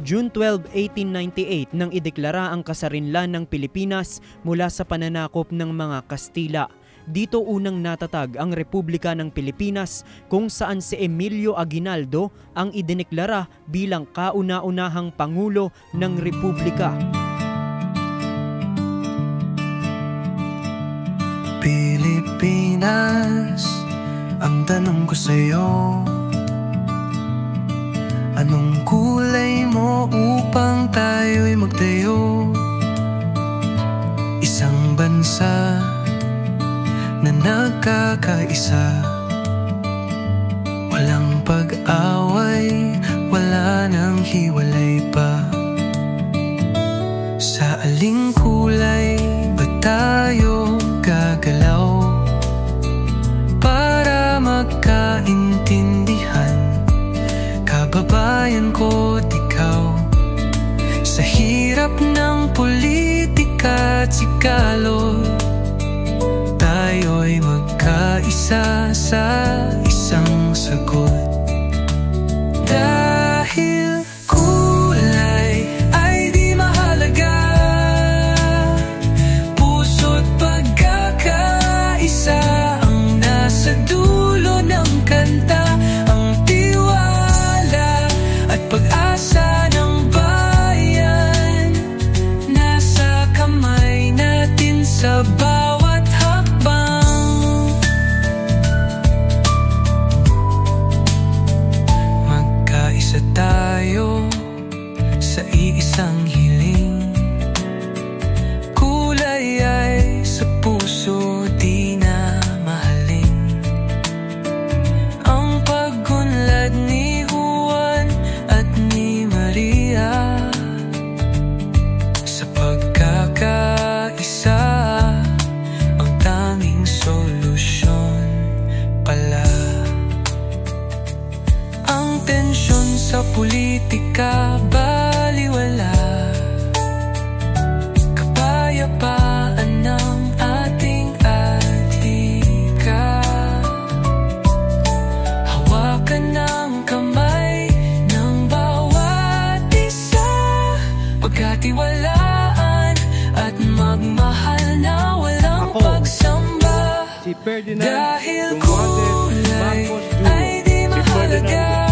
June 12, 1898 nang ideklara ang kasarinlan ng Pilipinas mula sa pananakop ng mga Kastila. Dito unang natatag ang Republika ng Pilipinas kung saan si Emilio Aguinaldo ang idineklara bilang kauna-unahang Pangulo ng Republika. Pilipinas, ang tanong ko sa'yo, anong kulay mo upang tayo'y magtayo? Isang bansa na nagkakaisa, walang pag-away, wala nang hiwalay pa. Sa aling kulay ba tayo gagalaw para magkaintindihan? Kababayan ko't ikaw, sa hirap ng politika at sigalot, tayo'y magkaisa sa isang sagot. Dahil kulay ay di mahalaga, puso't pagkakaisa ang nasa dulo ng kanta. Ang tiwala at pag-asa ng bayan nasa kamay natin sa bawat hakbang. Magkaisa tayo sa iisang hiling, kulay ay sa puso di na mahalin. Ang pag-unlad ni Juan at ni Maria, sa pagkakaisa ang tanging solusyon pala. Ang tensyon sa politika baliwala, kapayapaan ng ating adhika. Hawakan ng kamay ng bawat isa, pagkatiwalaan at magmahal na walang pagsamba. Si Ferdinand Dahil Dumaguete kulay Marcos Jr. ay di Si mahalaga, Ferdinand